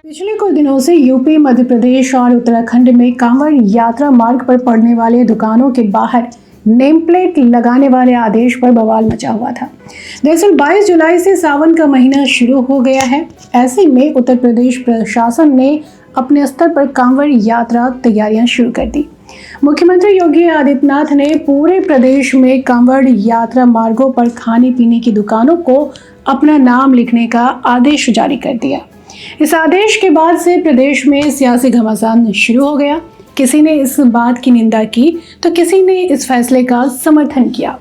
पिछले कुछ दिनों से यूपी, मध्य प्रदेश और उत्तराखंड में कांवड़ यात्रा मार्ग पर पड़ने वाले दुकानों के बाहर नेम प्लेट लगाने वाले आदेश पर बवाल मचा हुआ था। दरअसल 22 जुलाई से सावन का महीना शुरू हो गया है। ऐसे में उत्तर प्रदेश प्रशासन ने अपने स्तर पर कांवड़ यात्रा तैयारियां शुरू कर दी। मुख्यमंत्री योगी आदित्यनाथ ने पूरे प्रदेश में कांवड़ यात्रा मार्गों पर खाने पीने की दुकानों को अपना नाम लिखने का आदेश जारी कर दिया। इस आदेश के बाद से प्रदेश में सियासी घमासान शुरू हो गया। किसी ने इस बात की निंदा की तो किसी ने इस फैसले का समर्थन किया।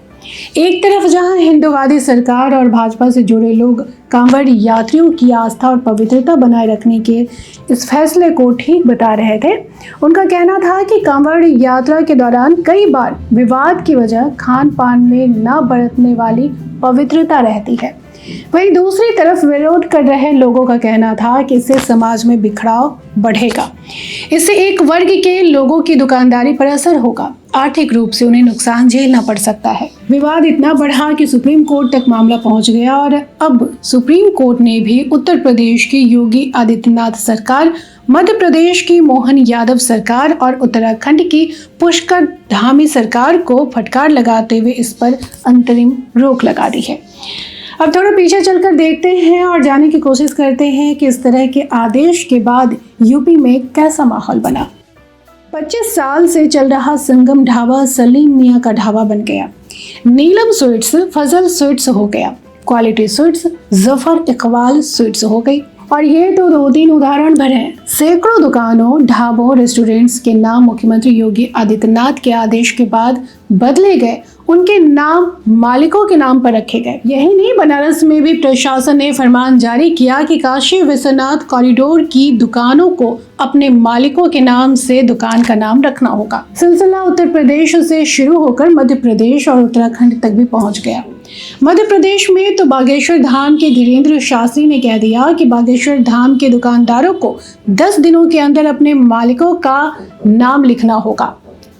एक तरफ जहां हिंदूवादी सरकार और भाजपा से जुड़े लोग कांवड़ यात्रियों की आस्था और पवित्रता बनाए रखने के इस फैसले को ठीक बता रहे थे, उनका कहना था कि कांवड़ यात्रा के दौरान कई बार विवाद की वजह खान पान में न बरतने वाली पवित्रता रहती है। वहीं दूसरी तरफ विरोध कर रहे लोगों का कहना था कि इससे समाज में बिखराव बढ़ेगा, इससे एक वर्ग के लोगों की दुकानदारी पर असर होगा, आर्थिक रूप से उन्हें नुकसान झेलना पड़ सकता है। विवाद इतना बढ़ा कि सुप्रीम कोर्ट तक मामला पहुंच गया और अब सुप्रीम कोर्ट ने भी उत्तर प्रदेश की योगी आदित्यनाथ सरकार, मध्य प्रदेश की मोहन यादव सरकार और उत्तराखंड की पुष्कर धामी सरकार को फटकार लगाते हुए इस पर अंतरिम रोक लगा दी है। अब थोड़ा पीछे चलकर देखते हैं और जानने की कोशिश करते हैं कि इस तरह के आदेश के बाद यूपी में कैसा माहौल बना। 25 साल से चल रहा संगम ढाबा सलीम मियां का ढाबा बन गया। नीलम स्वीट्स फजल स्वीट्स हो गया, quality sweets Zafar Iqbal sweets हो गई। और ये तो 2-3 उदाहरण भर हैं। सैकड़ों दुकानों, ढाबों, रेस्टोरेंट्स के नाम मुख्यमंत्री योगी आदित्यनाथ के आदेश के बाद बदले गए, उनके नाम मालिकों के नाम पर रखे गए। यही नहीं, बनारस में भी प्रशासन ने फरमान जारी किया कि काशी विश्वनाथ कॉरिडोर की दुकानों को अपने मालिकों के नाम से दुकान का नाम रखना होगा। सिलसिला उत्तर प्रदेश से शुरू होकर मध्य प्रदेश और उत्तराखंड तक भी पहुंच गया। मध्य प्रदेश में तो बागेश्वर धाम के धीरेन्द्र शास्त्री ने कह दिया कि बागेश्वर धाम के दुकानदारों को 10 दिनों के अंदर अपने मालिकों का नाम लिखना होगा,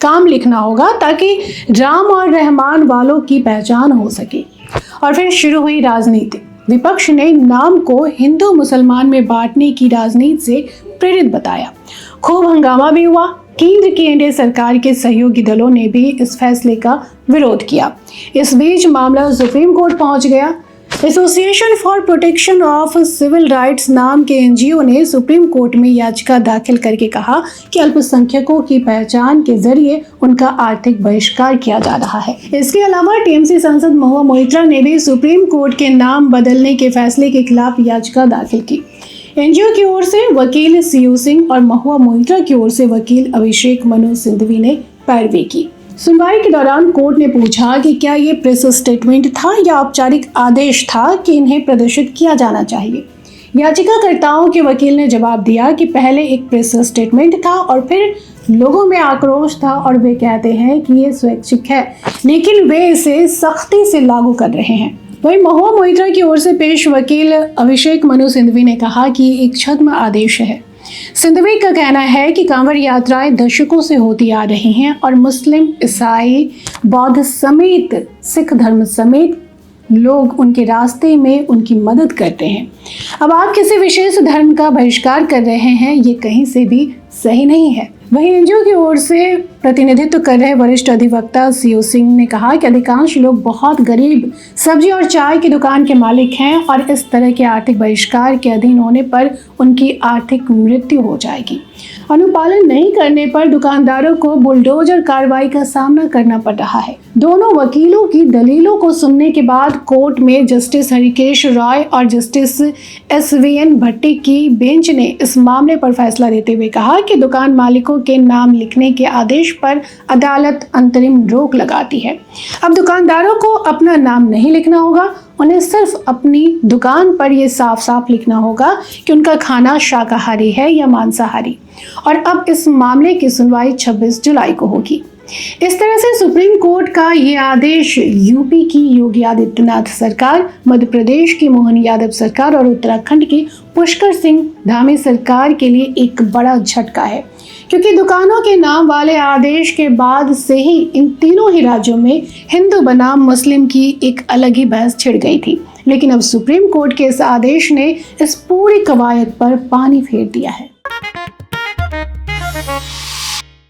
काम लिखना होगा, ताकि राम और रहमान वालों की पहचान हो सके। और फिर शुरू हुई राजनीति। विपक्ष ने नाम को हिंदू मुसलमान में बांटने की राजनीति से प्रेरित बताया। खूब हंगामा भी हुआ। केंद्र की एनडीए सरकार के सहयोगी दलों ने भी इस फैसले का विरोध किया। इस बीच मामला सुप्रीम कोर्ट पहुंच गया। Association for protection of civil rights नाम के एनजीओ ने सुप्रीम कोर्ट में याचिका दाखिल करके कहा कि अल्पसंख्यकों की पहचान के जरिए उनका आर्थिक बहिष्कार किया जा रहा है। इसके अलावा टीएमसी सांसद महुआ मोइत्रा ने भी सुप्रीम कोर्ट के नाम बदलने के फैसले के खिलाफ याचिका दाखिल की। एनजीओ की ओर से वकील सीयू सिंह और महुआ मोइत्रा की ओर से वकील अभिषेक मनु सिंघवी ने पैरवी की। सुनवाई के दौरान कोर्ट ने पूछा कि क्या ये प्रेस स्टेटमेंट था या औपचारिक आदेश था कि इन्हें प्रदर्शित किया जाना चाहिए। याचिकाकर्ताओं के वकील ने जवाब दिया कि पहले एक प्रेस स्टेटमेंट था और फिर लोगों में आक्रोश था और वे कहते हैं कि ये स्वैच्छिक है, लेकिन वे इसे सख्ती से लागू कर रहे हैं। वहीं महुआ मोइत्रा की ओर से पेश वकील अभिषेक मनु सिंघवी ने कहा कि एक छद्म आदेश है। सिंधवी का कहना है कि कांवड़ यात्राएं दशकों से होती आ रही हैं और मुस्लिम, ईसाई, बौद्ध समेत सिख धर्म समेत लोग उनके रास्ते में उनकी मदद करते हैं। अब आप किसी विशेष धर्म का बहिष्कार कर रहे हैं, ये कहीं से भी सही नहीं है। वहीं एनजीओ की ओर से प्रतिनिधित्व कर रहे वरिष्ठ अधिवक्ता सीयू सिंह ने कहा कि अधिकांश लोग बहुत गरीब सब्जी और चाय की दुकान के मालिक हैं और इस तरह के आर्थिक बहिष्कार के अधीन होने पर उनकी आर्थिक मृत्यु हो जाएगी। अनुपालन नहीं करने पर दुकानदारों को बुलडोजर कार्रवाई का सामना करना पड़ रहा है। दोनों वकीलों की दलीलों को सुनने के बाद कोर्ट में जस्टिस हरिकेश रॉय और जस्टिस एसवीएन भट्टी की बेंच ने इस मामले पर फैसला देते हुए कहा कि दुकान मालिकों के नाम लिखने के आदेश पर अदालत अंतरिम रोक लगाती है। अब दुकानदारों को अपना नाम नहीं लिखना होगा, उन्हें सिर्फ अपनी दुकान पर यह साफ साफ लिखना होगा कि उनका खाना शाकाहारी है या मांसाहारी। और अब इस मामले की सुनवाई 26 जुलाई को होगी। इस तरह से सुप्रीम कोर्ट का ये आदेश यूपी की योगी आदित्यनाथ सरकार, मध्य प्रदेश की मोहन यादव सरकार और उत्तराखंड की पुष्कर सिंह धामी सरकार के लिए एक बड़ा झटका है, क्योंकि दुकानों के नाम वाले आदेश के बाद से ही इन तीनों ही राज्यों में हिंदू बनाम मुस्लिम की एक अलग ही बहस छिड़ गई थी। लेकिन अब सुप्रीम कोर्ट के इस आदेश ने इस पूरी कवायद पर पानी फेर दिया है।